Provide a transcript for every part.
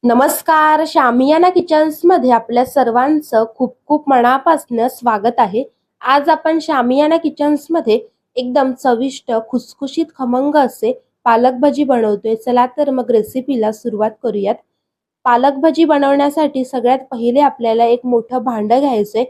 नमस्कार, शामियाना किचन्समध्ये आपल्या सर्वांचं खूप खूप मनापासून स्वागत आहे। आज आपण शामियाना किचन्समध्ये एकदम चविष्ट खुसखुशीत खमंग असे पालक भजी बनवतोय। चला तर मग रेसिपीला सुरुवात करूयात। पालक भजी बनवण्यासाठी सगळ्यात पहिले आपल्याला एक मोठं भांडं घ्यायचंय,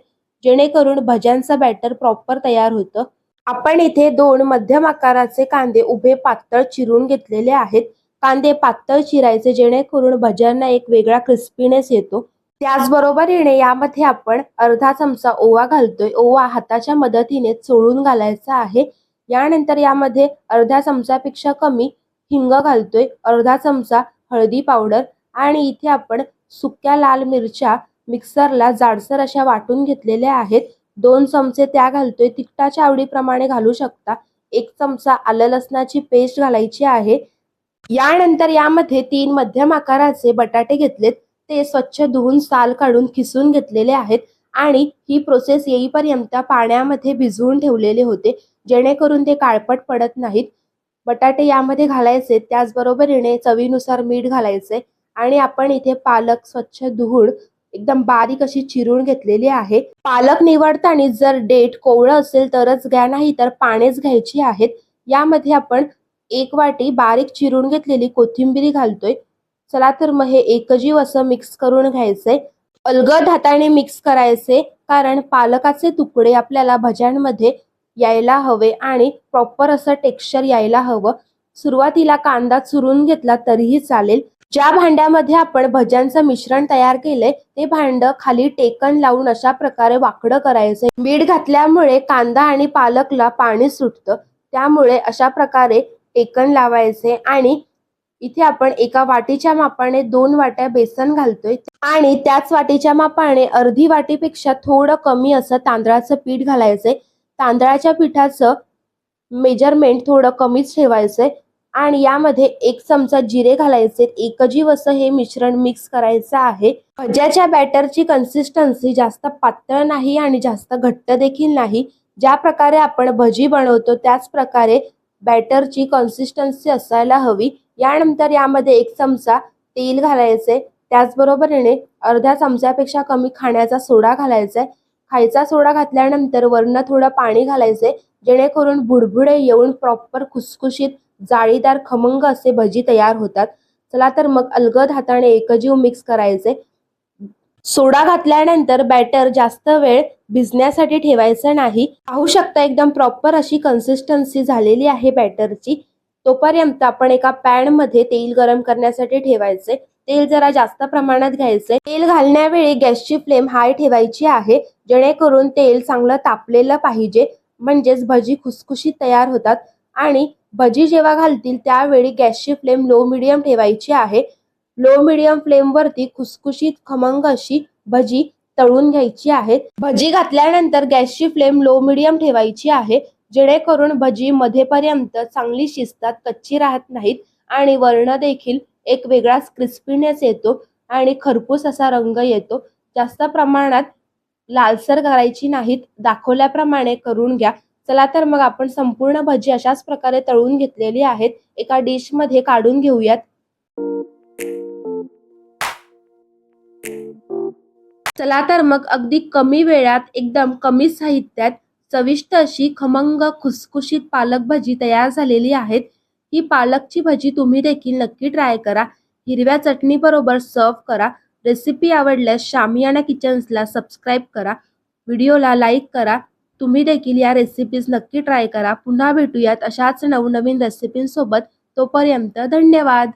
जेणेकरून भज्यांचं बॅटर प्रॉपर तयार होतं। आपण इथे 2 मध्यम आकाराचे कांदे उभे पातळ चिरून घेतलेले आहेत। कांदे पातळ चिरायचे जेणेकरून भज्यांना एक वेगळा क्रिस्पीनेस येतो। त्याचबरोबरीने यामध्ये आपण अर्धा चमचा ओवा घालतोय। ओवा हाताच्या मदतीने चोळून घालायचा आहे। यानंतर यामध्ये अर्ध्या चमचापेक्षा कमी हिंग घालतोय, अर्धा चमचा हळदी पावडर आणि इथे आपण सुक्या लाल मिरच्या मिक्सरला जाडसर अशा वाटून घेतलेल्या आहेत। 2 चमचे त्या घालतोय, तिखटाच्या आवडीप्रमाणे घालू शकता। 1 चमचा आलं लसणाची पेस्ट घालायची आहे। यानंतर यामध्ये 3 मध्यम आकाराचे बटाटे घेतलेत, ते स्वच्छ धुवून साल काढून किसून घेतलेले आहेत आणि ही प्रोसेस येईपर्यंत पाण्यामध्ये भिजवून ठेवलेले होते, जेणेकरून ते काळपट पडत नाहीत। बटाटे यामध्ये घालायचे, त्याचबरोबरीने चवीनुसार मीठ घालायचे आणि आपण इथे पालक स्वच्छ धुवून एकदम बारीक अशी चिरून घेतलेली आहे। पालक निवडताना जर देठ कोवळं असेल तरच घ्या, नाही तर पानेच घ्यायची आहेत। यामध्ये आपण 1 वाटी बारीक चिरून घेतलेली कोथिंबीर घालतोय। चला तर मग हे एकजीव असं मिक्स करून घ्यायचंय। अलगद हाताने मिक्स करायचे, कारण पालकाचे तुकडे आपल्याला भज्यांमध्ये यायला हवे आणि प्रॉपर असं टेक्स्चर यायला हवं। सुरुवातीला कांदा चुरून घेतला तरीही चालेल। ज्या भांड्यामध्ये आपण भज्यांचं मिश्रण तयार केलंय ते भांडं खाली टेकन लावून अशा प्रकारे वाकडं करायचंय। मीठ घातल्यामुळे कांदा आणि पालकला पाणी सुटतं, त्यामुळे अशा प्रकारे टेकन लावायचे आणि इथे आपण एका वाटीच्या मापाने 2 वाट्या बेसन घालतोय आणि त्याच वाटीच्या मापाने अर्धी वाटीपेक्षा थोडं कमी असं तांदळाचं पीठ घालायचंय। तांदळाच्या पिठाचं मेजरमेंट थोडं कमीच ठेवायचंय आणि यामध्ये 1 चमचा जिरे घालायचे। एकजीव असं हे मिश्रण मिक्स करायचं आहे। भज्याच्या बॅटरची कन्सिस्टन्सी जास्त पातळ नाही आणि जास्त घट्ट देखील नाही। ज्या प्रकारे आपण भजी बनवतो त्याच प्रकारे बॅटरची कन्सिस्टन्सी असायला हवी। यानंतर यामध्ये 1 चमचा तेल घालायचे, त्याचबरोबरीने अर्ध्या चमच्यापेक्षा कमी खाण्याचा सोडा घालायचा। खायचा सोडा घातल्यानंतर वरनं थोडं पाणी घालायचे, जेणेकरून बुडबुडे येऊन प्रॉपर खुसखुशीत जाळीदार खमंग असे भजी तयार होतात। चला तर मग अलगद हाताने एकजीव मिक्स करायचे। सोडा घातल्यानंतर बॅटर जास्त वेळ भिजण्यासाठी ठेवायचं नाही। पाहू शकता एकदम प्रॉपर अशी कन्सिस्टन्सी झालेली आहे बॅटरची। तोपर्यंत आपण एका पॅन मध्ये तेल गरम करण्यासाठी ठेवायचे। तेल जरा जास्त प्रमाणात घ्यायचे। तेल घालण्यावेळी गॅसची फ्लेम हाय ठेवायची आहे, जेणेकरून तेल चांगलं तापलेलं पाहिजे, म्हणजेच भजी खुसखुशीत तयार होतात। आणि भजी जेव्हा घालतील त्यावेळी गॅसची फ्लेम लो मीडियम ठेवायची आहे। लो मीडियम फ्लेम वरती खुसखुशीत खमंग अशी भजी तळून घ्यायची आहे। भजी घातल्यानंतर गॅसची फ्लेम लो मीडियम ठेवायची आहे, जेणेकरून भजी मध्येपर्यंत चांगली शिजतात, कच्ची राहत नाहीत आणि वर्ण देखील एक वेगळाच क्रिस्पीनेस येतो आणि खरपूस असा रंग येतो। जास्त प्रमाणात लालसर करायची नाहीत, दाखवल्याप्रमाणे करून घ्या। चला तर मग आपण संपूर्ण भजी अशाच प्रकारे तळून घेतलेली आहेत, एका डिश मध्ये काढून घेऊयात। चला तर मग अगदी कमी वेळात एकदम कमी साहित्यात चविष्ट अशी खमंग खुसखुशीत पालक भजी तयार झालेली आहेत। ही पालकची भजी तुम्ही देखील नक्की ट्राय करा। हिरव्या चटणी बरोबर सर्व करा। रेसिपी आवडल्यास शामियाना किचन्सला सबस्क्राईब करा, व्हिडिओला लाईक करा। तुम्ही देखील या रेसिपीज नक्की ट्राय करा। पुन्हा भेटूयात अशाच नवनवीन रेसिपींसोबत। तोपर्यंत धन्यवाद।